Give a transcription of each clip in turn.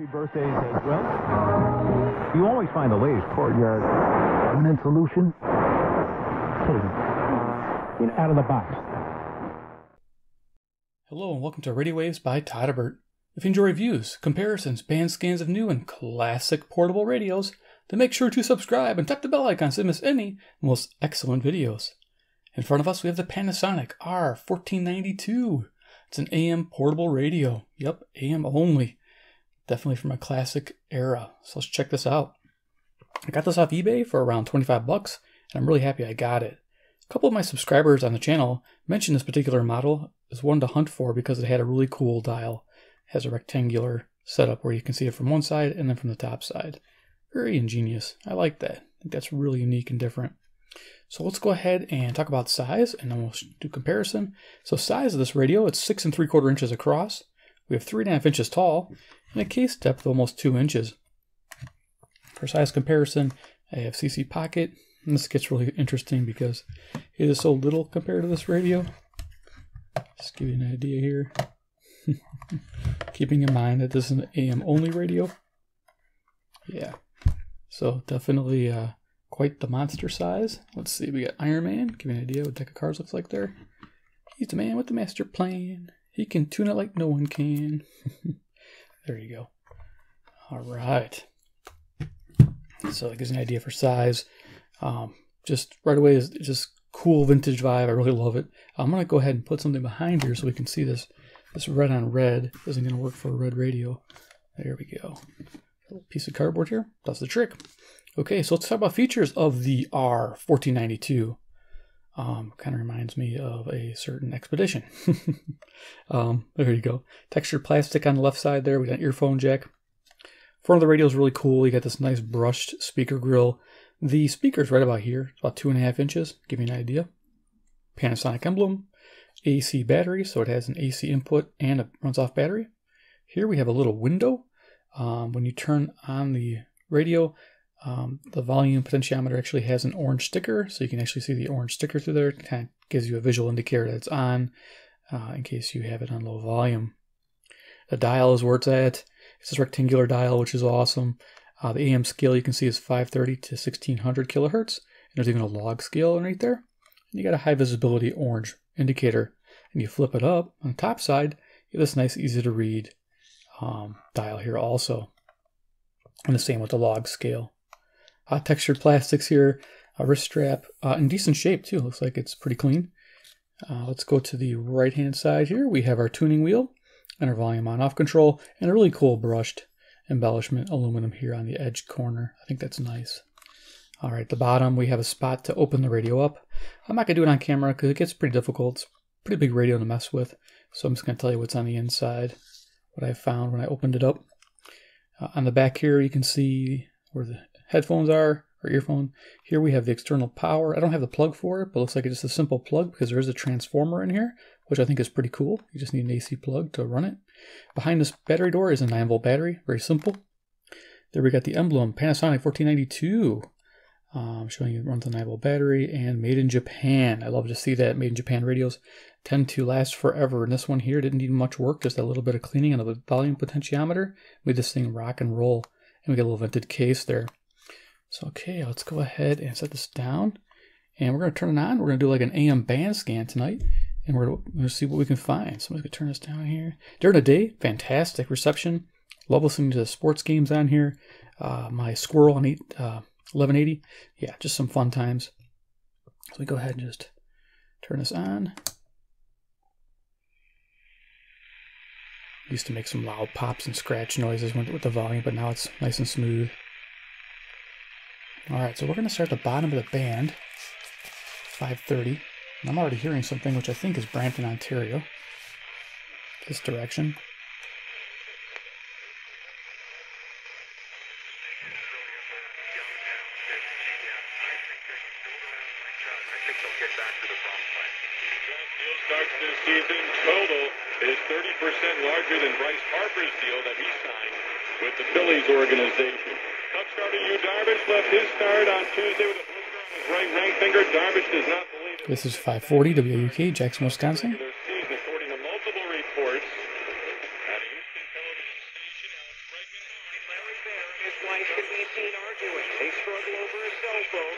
Happy birthdays as well. You always find the latest courtyard permanent solution. Out of the box. Hello and welcome to Radio Waves by Todderbert. If you enjoy reviews, comparisons, band scans of new and classic portable radios, then make sure to subscribe and tap the bell icon so you miss any most excellent videos. In front of us we have the Panasonic R-1492. It's an AM portable radio. Yep, AM only. Definitely from a classic era. So let's check this out. I got this off eBay for around 25 bucks, and I'm really happy I got it. A couple of my subscribers on the channel mentioned this particular model as one to hunt for because it had a really cool dial. It has a rectangular setup where you can see it from one side and then from the top side. Very ingenious. I like that. I think that's really unique and different. So let's go ahead and talk about size, and then we'll do comparison. So size of this radio, it's 6 3/4 inches across. We have 3.5 inches tall, and a case depth of almost 2 inches. For size comparison, I have CC pocket, and this gets really interesting because it is so little compared to this radio. Just give you an idea here. Keeping in mind that this is an AM only radio. Yeah, so definitely quite the monster size. Let's see, we got Iron Man. Give you an idea what deck of cards looks like there. He's the man with the master plan. He can tune it like no one can. There you go. All right. So that gives you an idea for size. Just right away is just cool vintage vibe. I really love it. I'm going to go ahead and put something behind here so we can see this. This red on red isn't going to work for a red radio. There we go. A little piece of cardboard here. That's the trick. Okay, so let's talk about features of the R-1492. Kind of reminds me of a certain expedition. There you go. Textured plastic on the left side there. We got an earphone jack. Front of the radio is really cool. You got this nice brushed speaker grill. The speaker's right about here. It's about 2.5 inches. Give you an idea. Panasonic emblem. AC battery, so it has an AC input and a runs-off battery. Here we have a little window. When you turn on the radio, the volume potentiometer actually has an orange sticker, so you can actually see the orange sticker through there. It kind of gives you a visual indicator that it's on, in case you have it on low volume. The dial is where it's at. It's this rectangular dial, which is awesome. The AM scale you can see is 530 to 1600 kilohertz. And there's even a log scale right there. And you got a high visibility orange indicator. And you flip it up on the top side, you have this nice, easy to read dial here also. And the same with the log scale. Textured plastics here, a wrist strap, in decent shape too. Looks like it's pretty clean. Let's go to the right hand side here. We have our tuning wheel and our volume on off control, and a really cool brushed embellishment aluminum here on the edge corner. I think that's nice. All right, at the bottom we have a spot to open the radio up. I'm not gonna do it on camera because it gets pretty difficult. It's a pretty big radio to mess with, so I'm just gonna tell you what's on the inside, what I found when I opened it up. On the back here you can see where the headphones are, or earphone. Here we have the external power. I don't have the plug for it, but it looks like it's just a simple plug because there is a transformer in here, which I think is pretty cool. You just need an AC plug to run it. Behind this battery door is a 9-volt battery, very simple. There we got the emblem, Panasonic 1492, showing you it runs a 9-volt battery, and made in Japan. I love to see that. Made in Japan radios tend to last forever, and this one here didn't need much work, just a little bit of cleaning on the volume potentiometer. Made this thing rock and roll, and we got a little vented case there. So okay, let's go ahead and set this down, and we're going to turn it on. We're going to do like an AM band scan tonight, and we're going to see what we can find. Somebody's going to turn this down here. During the day, fantastic reception. Love listening to the sports games on here. My Squirrel on 1180. Yeah, just some fun times. So we go ahead and just turn this on. Used to make some loud pops and scratch noises with the volume, but now it's nice and smooth. Alright, so we're going to start at the bottom of the band, 530. And I'm already hearing something which I think is Brampton, Ontario. This direction. Starts this season total is 30% larger than Bryce Harper's deal that he signed with the Phillies organization. Top starter Yu Darvish left his start on Tuesday with a blister on his right ring finger. Darvish does not believe it. This is 540 WUK, Jackson, Wisconsin. According to multiple reports at a Houston television station, Alex Bregman His wife can be seen arguing. They struggle over a cell phone.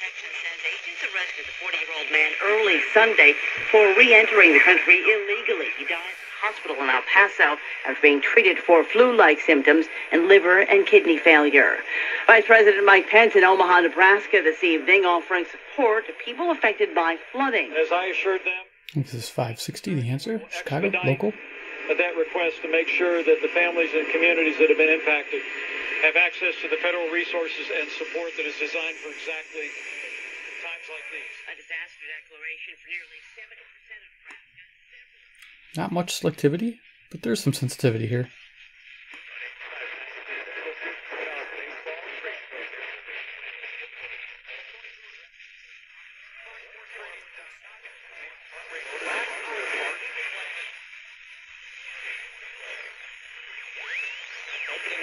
Texas says agents arrested the 40-year-old man early Sunday for re-entering the country illegally. He died at a hospital in El Paso after being treated for flu-like symptoms and liver and kidney failure. Vice President Mike Pence in Omaha, Nebraska this evening offering support to people affected by flooding. As I assured them, This is 560, the answer. Chicago, local. that request to make sure that the families and communities that have been impacted have access to the federal resources and support that is designed for exactly times like these. A disaster declaration for nearly 70% of Nebraska. Not much selectivity, but there's some sensitivity here.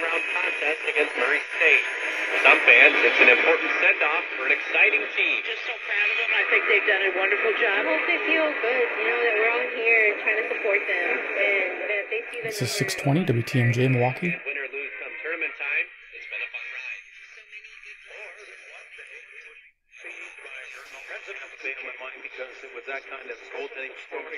Round contest against Murray State. For some fans, it's an important send-off for an exciting team. Just so proud of them. I think they've done a wonderful job. I hope they feel good, that we're all here trying to support them, and that they see This is 620 WTMJ Milwaukee. Win or lose come tournament time, it's been a fun ride. Because it was that kind of goaltending performance.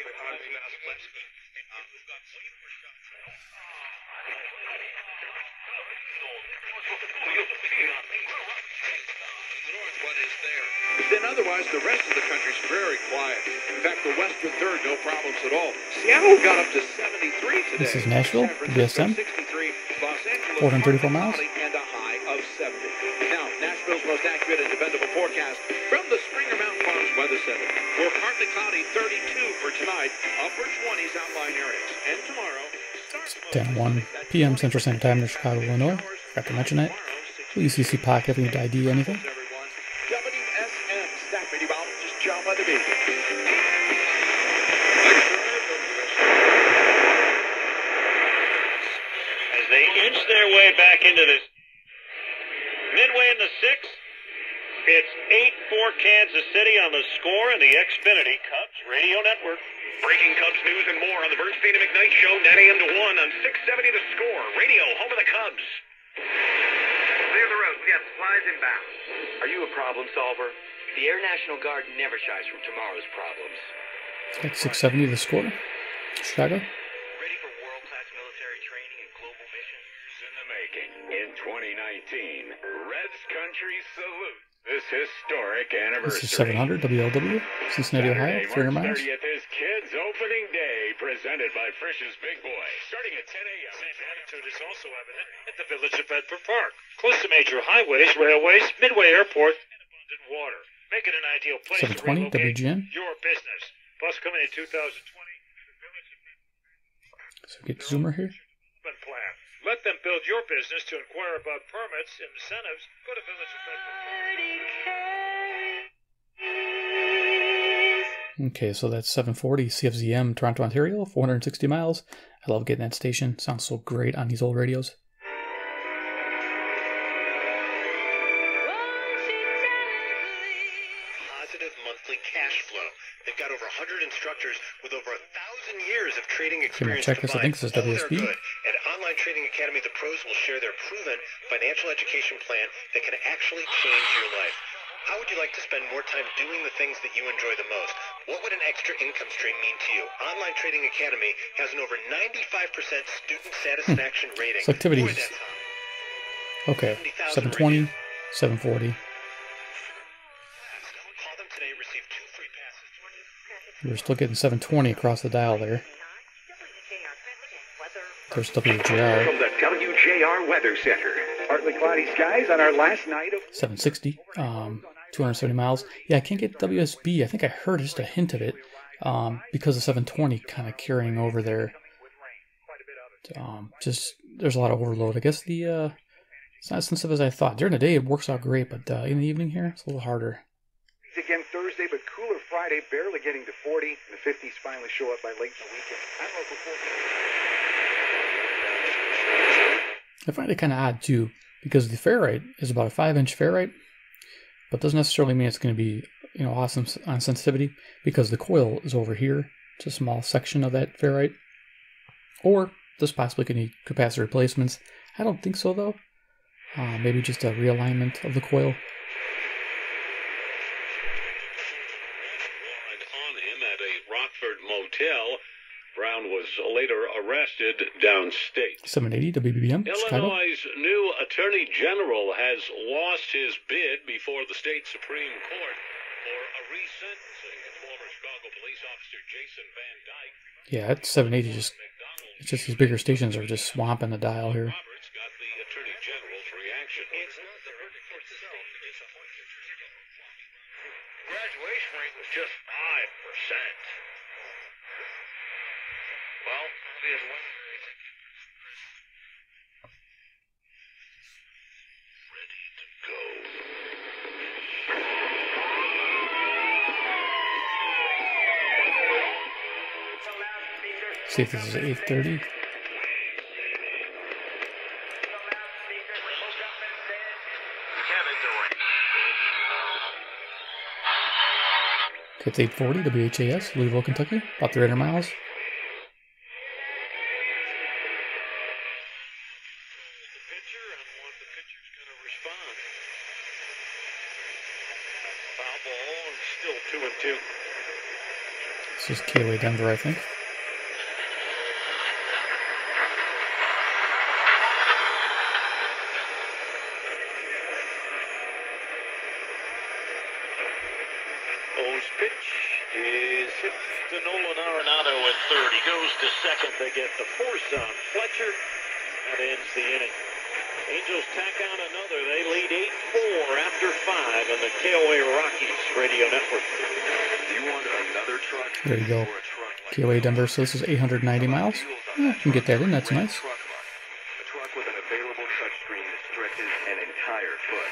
What is there? Then otherwise, the rest of the country's very quiet. In fact, the western third, no problems at all. Seattle got up to 73 today. This is Nashville, BSM. 63, Los Angeles, 434 miles. and a high of 70. Now, Nashville's most accurate and dependable forecast from the Springer Mountain Farms Weather Center. For partly cloudy, 32 for tonight, upper 20s outlying areas. And tomorrow, 10:01 p.m. Central Standard Time in Chicago, Illinois. Forgot to mention that. Please UCC Pocket if you need to ID anything. WSM staff meteorologist John Rita B. As they inch their way back into this. Midway in the sixth, it's 8-4 Kansas City on the score in the Xfinity Cubs Radio Network. Breaking Cubs news and more on the Bernstein and McKnight Show, 9 a.m. to 1 on 670 The Score. Radio, home of the Cubs. Clear the road. We got supplies inbound. Are you a problem solver? The Air National Guard never shies from tomorrow's problems. At 670 The Score. Chicago. Ready for world-class military training and global missions? In the making. In 2019, Reds Country salutes this historic anniversary. This is 700 WLW, Cincinnati, Ohio, 300 miles. 30th is Kids Opening Day, presented by Frisch's Big Boy, starting at 10 a.m. Same attitude is also evident at the Village of Bedford Park, close to major highways, railways, Midway Airport, and abundant water. Make it an ideal place 720 to relocate WGN. your business. Plus, coming in 2020, the Village of Bedford So get zoomer here. Development Plan. Let them build your business. To inquire about permits and incentives, go to Village of Bedford. Okay, so that's 740 CFZM, Toronto, Ontario, 460 miles. I love getting that station. Sounds so great on these old radios. Positive monthly cash flow. They've got over 100 instructors with over 1,000 years of trading experience. check this. I think this is combined. WSB. All they're good. At Online Trading Academy, the pros will share their proven financial education plan that can actually change your life. How would you like to spend more time doing the things that you enjoy the most? What would an extra income stream mean to you? Online Trading Academy has an over 95% student satisfaction rating. Selectivity. Boy, that's high. Okay, 720, 740. Call them today, receive 2 free passes. We're still getting 720 across the dial there. There's WJR. From the WJR Weather Center. Partly cloudy skies on our last night of 760, 270 miles. Yeah, I can't get WSB. I think I heard just a hint of it because of 720 kind of carrying over there. Just there's a lot of overload. I guess it's not as sensitive as I thought. During the day it works out great, but in the evening here it's a little harder. again Thursday, but cooler Friday, barely getting to 40. And the 50s finally show up by late in the weekend. I'm local 4. I find it kind of odd too, because the ferrite is about a 5-inch ferrite, but doesn't necessarily mean it's going to be, awesome on sensitivity, because the coil is over here. It's a small section of that ferrite. Or This possibly could need capacitor replacements. I don't think so, though. Maybe just a realignment of the coil. On him at a Rockford motel. Brown was later arrested downstate. 780 WBBM, Chicago. Illinois' new Attorney General has lost his bid before the state Supreme Court for a resentencing of former Chicago police officer Jason Van Dyke. Yeah, that 780 just, it's just these bigger stations are just swamping the dial here. Roberts got the Attorney General's reaction. It's not the verdict itself. Graduation rate was just 5%. Well, obviously. Ready to go. See if this is 830. It's 840 WHAS, Louisville, Kentucky, about 300 miles. This is KOA Denver, I think. O's pitch is hit to Nolan Arenado at third. He goes to second. They get the force on Fletcher. That ends the inning. Angels tack on another. They lead 8-4 after 5 on the KOA Rockies radio network. Do you want another truck? There you go. KOA Denver, so this is 890 miles. Yeah, you can get that in, that's nice. A truck with an available touchscreen that stretches an entire foot. A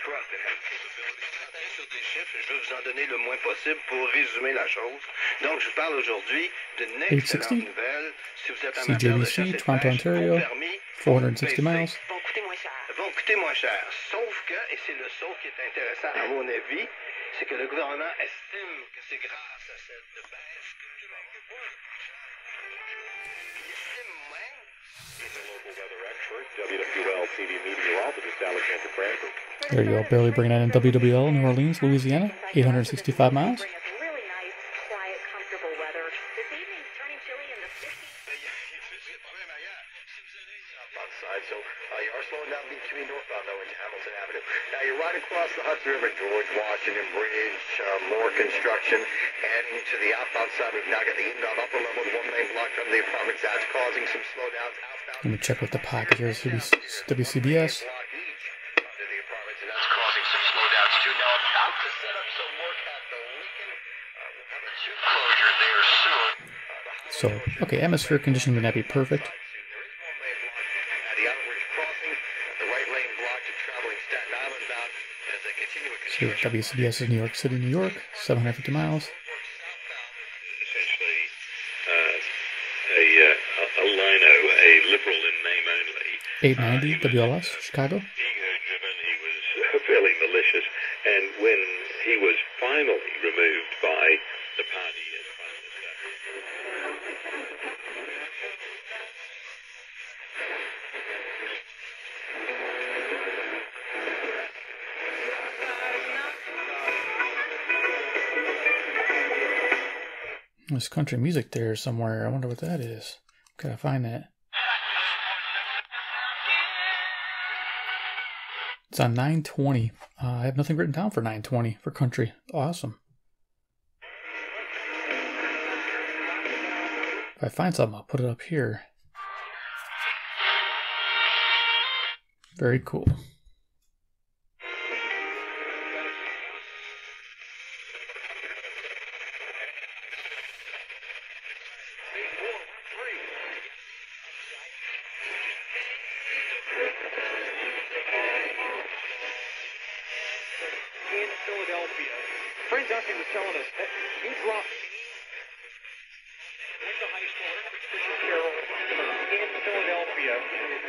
truck that has capabilities. Sur des chiffres, je vais vous en donner le moins possible pour résumer la chose. Donc, je parle aujourd'hui d'une excellente nouvelle. Si vous êtes amateur de chasse et de Toronto, pêche, Ontario, vos permis 460 miles. vont coûter moins cher. Sauf que, et c'est le sauf qui est intéressant à mon avis, c'est que le gouvernement estime que c'est grâce à cette baisse que tu vas avoir. Il estime même. He's a local weather expert, WWL TV meteorologist Alexander Cranford. There you go, barely bringing that in WWL, New Orleans, Louisiana, 865 miles. Really nice, quiet, comfortable weather. This evening, turning chilly in the 50s. Outside, so you are slowing down between northbound though into Hamilton Avenue. Now you're right across the Hudson River, George Washington Bridge, more construction. Heading to the outbound side, we've now got the inbound upper level, one-lane block from the apartments. That's causing some slowdowns outbound. Let me check with the pocket here. This would be WCBS. That's causing some slowdowns too. Now about to set up some work at the Lincoln. We'll have a tube closure there soon. So, okay, atmospheric condition would not be perfect. So WCBS is New York City, New York, 750 miles. Essentially, a lino, a liberal in name only. 890 WLS, Chicago. Ego-driven, he was fairly malicious, and when he was finally removed by the party as Prime Minister. There's country music there somewhere. I wonder what that is. Can I find that? It's on 920. I have nothing written down for 920 for country. Awesome. If I find something, I'll put it up here. Very cool. In Philadelphia, Frank Duffy was telling us that he dropped went to high school at Carroll in Philadelphia.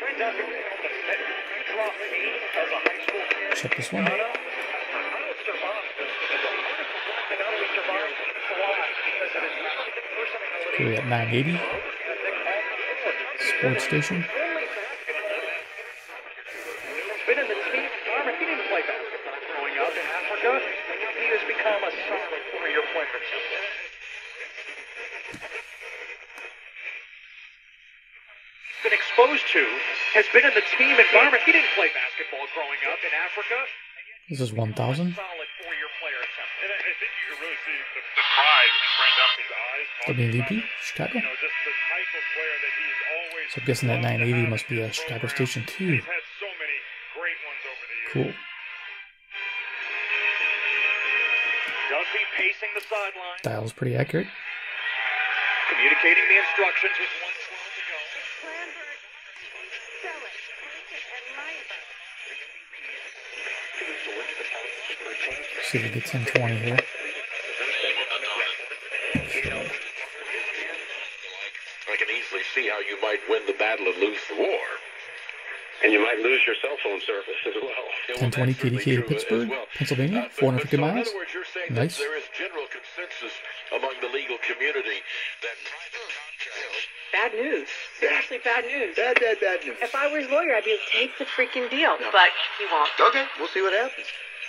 Frank Duffy was telling us that he dropped me as a high school kid. Check this one. How to survive. And how do we survive? Why? Because it is not the person I Okay, we got 980. sports station. Been in the team army. He didn't play basketball growing up in Africa. He has become a solid 4-year player. Been exposed to, has been in the team environment. He didn't play basketball growing up in Africa. This is 1,000. Solid 4-year player attempt. And I think you can really see the pride in Frank Dumpy's eyes. WMVP, Chicago. You know, just the type of player that he's always. So I'm guessing that 980 must be a Chicago station too. He's had so many great ones over the years. Cool. Dumpy pacing the sideline. Dial's pretty accurate. Communicating the instructions with 1:12 to go. See if we get 1020 here. I can easily see how you might win the battle and lose the war. And you might lose your cell phone service as well. 1020 KDK to Pittsburgh, Pennsylvania, 450 miles. In other words, you're saying Nice. that there is general consensus among the legal community that private contracts. Bad news. Seriously, bad news. Bad news. If I was a lawyer, I'd be like, take the freaking deal. But he won't. Okay, we'll see what happens.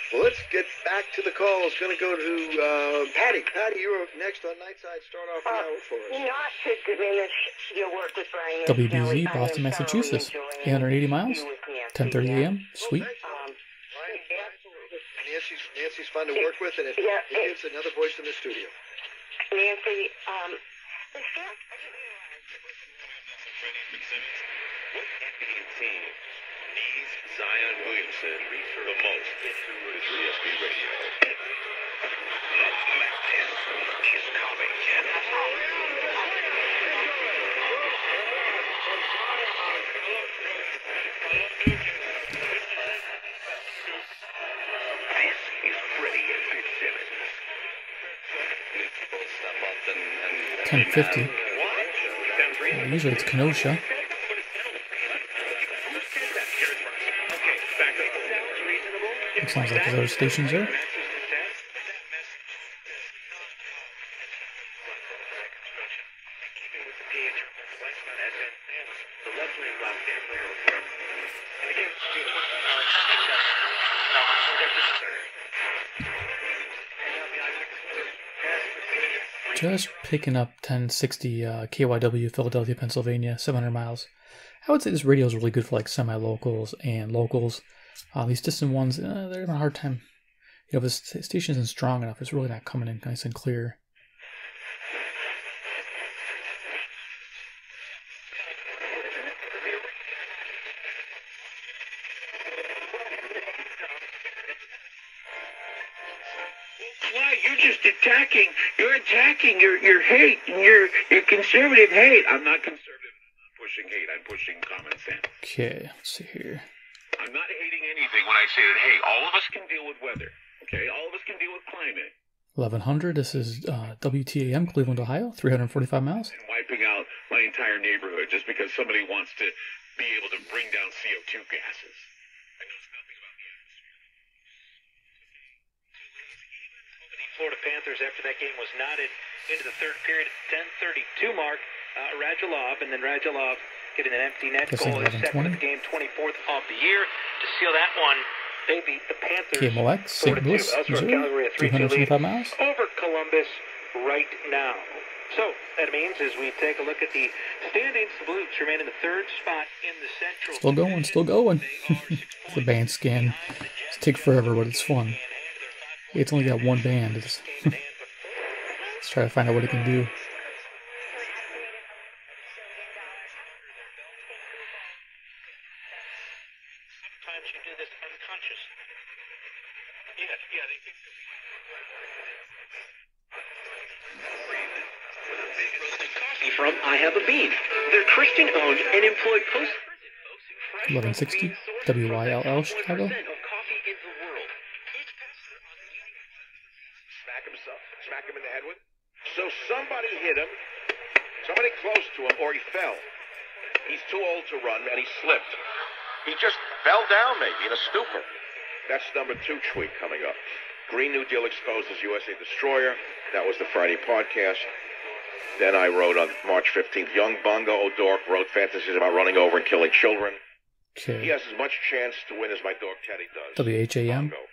Well, let's get back to the calls. Going to go to Patty. Patty, you're next on Nightside. Start off the hour for us. Not to diminish your work with Brian. WBZ, Boston, Massachusetts, 880 miles, 10:30 a.m. Sweet. Nancy's fun to work with, and it gives another voice in the studio. Nancy, What NBA team needs Zion Williamson the most? It's ESP Radio. Madness is coming. This is Freddie and Fitzsimmons. 1050. Usually it's Kenosha. It sounds like there's other stations there. Just picking up 1060 KYW, Philadelphia, Pennsylvania, 700 miles. I would say this radio is really good for like semi-locals and locals. These distant ones, they're having a hard time. You know, if the station isn't strong enough, it's really not coming in nice and clear. Why, you're just attacking. You're attacking your hate and your conservative hate. I'm not conservative. I'm not pushing hate. I'm pushing common sense. Okay, let's see here. I'm not hating anything when I say that, hey, all of us can deal with weather. Okay? All of us can deal with climate. 1100, this is Wtm Cleveland, Ohio, 345 miles. And wiping out my entire neighborhood just because somebody wants to be able to bring down CO2 gases. I know nothing about the atmosphere. The Florida Panthers, after that game was knotted into the third period at the 10:32 mark, Radulov, and then Radulov getting an empty net goal, his second of the game, 24th of the year. To seal that one, they beat the Panthers. KMOX, St. Louis, Missouri, 325 miles. Over Columbus right now. So, that means as we take a look at the standings, the Blues remain in the third spot in the Central. Still going, still going. The band scan. It's take forever, but it's fun. It's only got one band. Let's try to find out what it can do. Sometimes you do this unconsciously. Yeah, they think that we from I Have a Bean. They're Christian-owned and employ post-prison folks who 1160 WYLL Chicago. Smack him in the head with. So somebody hit him, somebody close to him, or he fell. He's too old to run, and he slipped. He just fell down, maybe, in a stupor. That's number 2 tweet coming up. Green New Deal exposes USA Destroyer. That was the Friday podcast. Then I wrote on March 15th, Young Bongo O'Dork wrote fantasies about running over and killing children. Okay. He has as much chance to win as my dog Teddy does. WHAM. Bongo.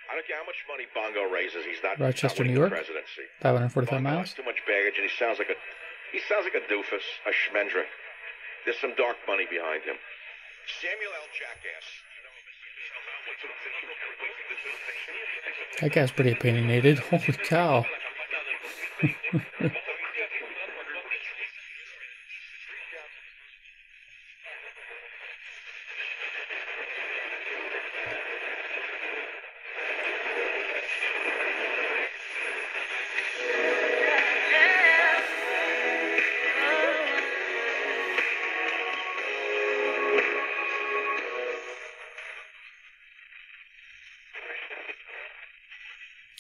I don't care how much money Bongo raises, he's not Rochester, not New York. the presidency. 545 Bongo miles. has too much baggage, and he sounds like a doofus, a schmendra. There's some dark money behind him. Samuel L. Jackass. That guy's pretty opinionated. Holy cow.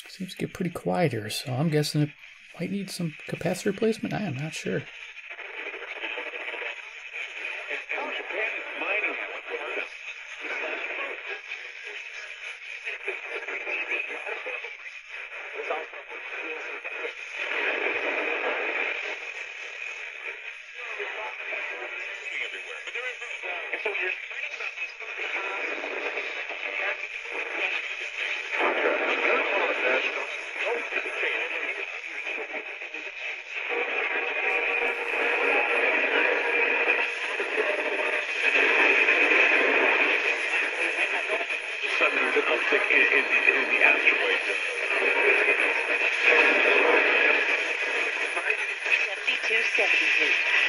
Seems to get pretty quiet here, so I'm guessing it might need some capacitor replacement. I am not sure.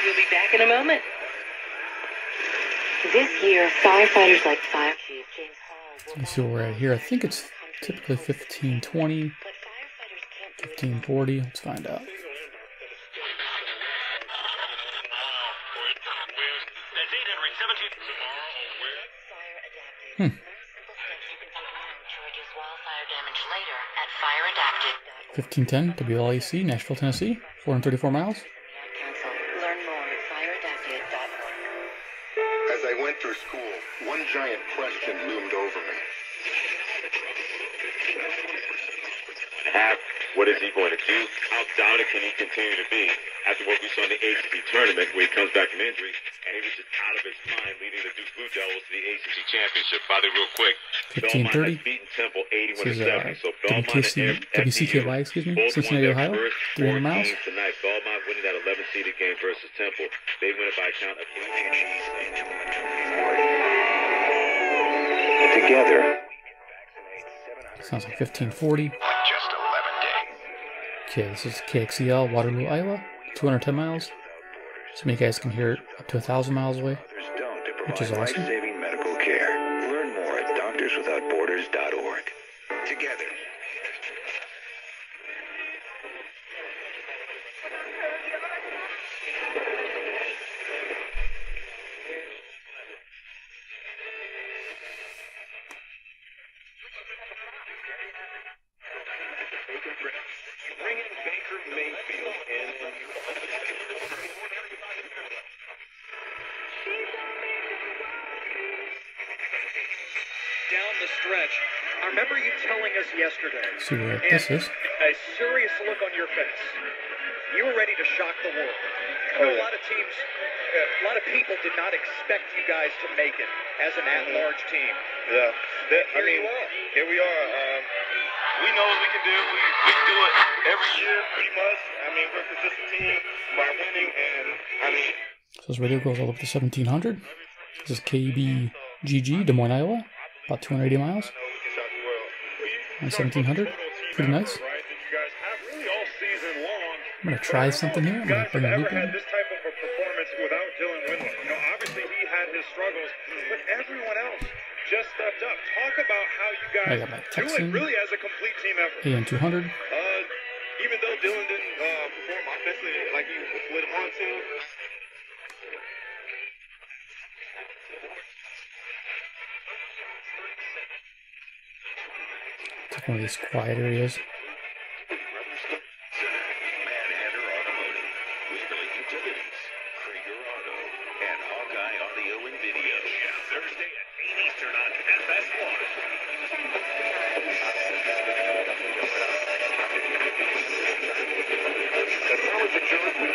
We'll be back in a moment. This year, firefighters like Fire Chief James Hall. Let's see where we're at here. I think it's typically 1520, 1540. Let's find out. Hmm. 1510 WLAC, Nashville, Tennessee. 434 miles. Learn more at fireadapted.org. As I went through school, one giant question loomed over me. What is he going to do? How dominant can he continue to be? After what we saw in the ACC tournament, where he comes back from injury, and he was just out of his mind, leading the Duke Blue Devils to the ACC championship. By the way, real quick, 1530. Belmont has beaten Temple 81-70. So WCKY, excuse me, Cincinnati, Ohio. 300 miles. Tonight, Belmont winning that 11-seeded game versus Temple. They win it by a count of 3. Together. Sounds like 1540. Okay, this is KXEL, Waterloo, Iowa. 210 miles. So many guys can hear it up to 1,000 miles away, which is awesome. Life-saving medical care. Learn more at doctorswithoutborders.org. Together. Down the stretch. I remember you telling us yesterday. See where this is. A serious look on your face. You were ready to shock the world. I know a lot of teams, a lot of people did not expect you guys to make it as an at-large team. Yeah. Here you are. Here we are. We know what we can do. We do it every year, pretty much. I mean, we're a consistent team by winning, and I mean. So this radio goes all up to 1700. This is KBGG, Des Moines, Iowa. About 280 miles. On 1700. Pretty nice. I'm going to try something here. I'm going to bring a loop in. This type of a performance without Dylan Windler. You know, obviously he had his struggles, but everyone else just stepped up. Talk about how you guys I got my do it really as a complete team effort. AM 200. Even though Dylan didn't perform offensively like he would want to. Take one of these quiet areas. As far as the Jones, we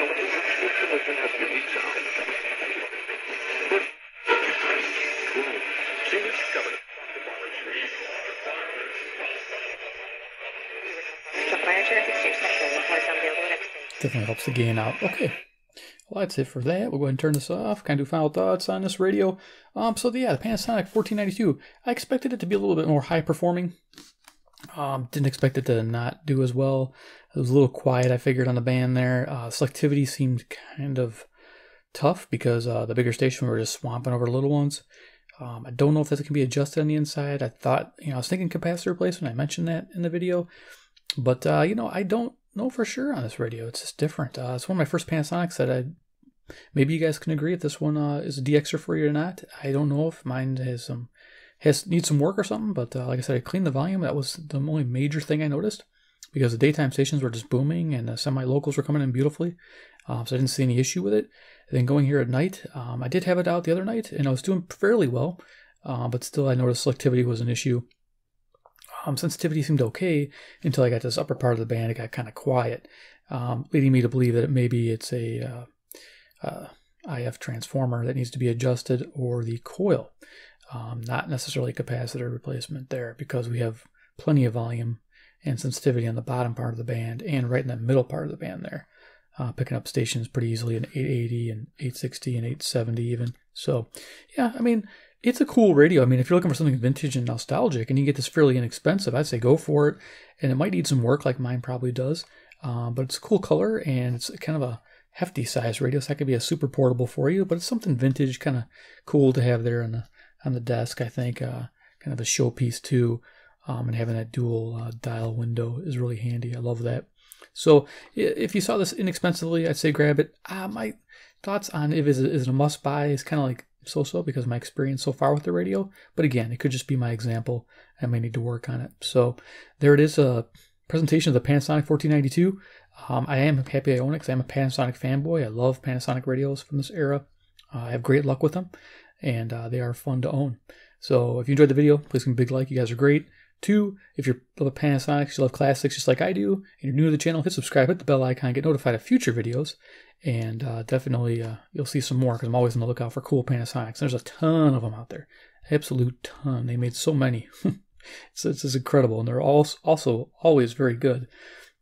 Definitely helps the gain out. Okay. Well, that's it for that. We'll go ahead and turn this off. Kind of do final thoughts on this radio. So yeah, the Panasonic 1492. I expected it to be a little bit more high performing. Didn't expect it to not do as well. It was a little quiet, I figured, on the band there. Selectivity seemed kind of tough because the bigger station were just swamping over the little ones. I don't know if that can be adjusted on the inside. I thought, I was thinking capacitor replacement. I mentioned that in the video. But, I don't know for sure on this radio. It's just different. It's one of my first Panasonics that maybe you guys can agree if this one is a DXer for you or not. I don't know if mine needs some work or something, but like I said, I cleaned the volume. That was the only major thing I noticed because the daytime stations were just booming and the semi-locals were coming in beautifully. So I didn't see any issue with it. And then going here at night, I did have it out the other night and I was doing fairly well, but still I noticed selectivity was an issue. Sensitivity seemed okay until I got to this upper part of the band. It got kind of quiet, leading me to believe that maybe it's a IF transformer that needs to be adjusted, or the coil, not necessarily capacitor replacement there, because we have plenty of volume and sensitivity on the bottom part of the band and right in the middle part of the band there, picking up stations pretty easily in 880 and 860 and 870 even. So yeah, I mean, it's a cool radio. I mean, if you're looking for something vintage and nostalgic and you get this fairly inexpensive, I'd say go for it. And it might need some work like mine probably does. But it's a cool color and it's kind of a hefty size radio. So that could be a super portable for you, but it's something vintage, kind of cool to have there on the desk, I think. Kind of a showpiece too. And having that dual dial window is really handy. I love that. So if you saw this inexpensively, I'd say grab it. My thoughts on if is it a must buy is kind of like so-so because of my experience so far with the radio. But again, it could just be my example. I may need to work on it. So there it is, a presentation of the Panasonic 1492. I am happy I own it because I'm a Panasonic fanboy. I love Panasonic radios from this era. I have great luck with them, and they are fun to own. So if you enjoyed the video, please give me a big like. You guys are great. 2, if you love Panasonic, you love classics just like I do, and you're new to the channel, hit subscribe, hit the bell icon, get notified of future videos, and definitely you'll see some more because I'm always on the lookout for cool Panasonics. There's a ton of them out there, absolute ton. They made so many. It's incredible, and they're also always very good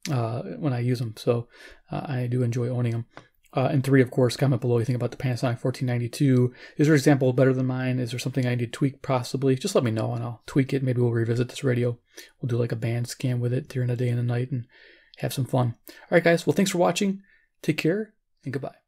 when I use them. So I do enjoy owning them. And 3, of course, comment below what you think about the Panasonic 1492. Is your example better than mine? Is there something I need to tweak possibly? Just let me know and I'll tweak it. Maybe we'll revisit this radio. We'll do like a band scan with it during the day and the night and have some fun. All right, guys. Well, thanks for watching. Take care and goodbye.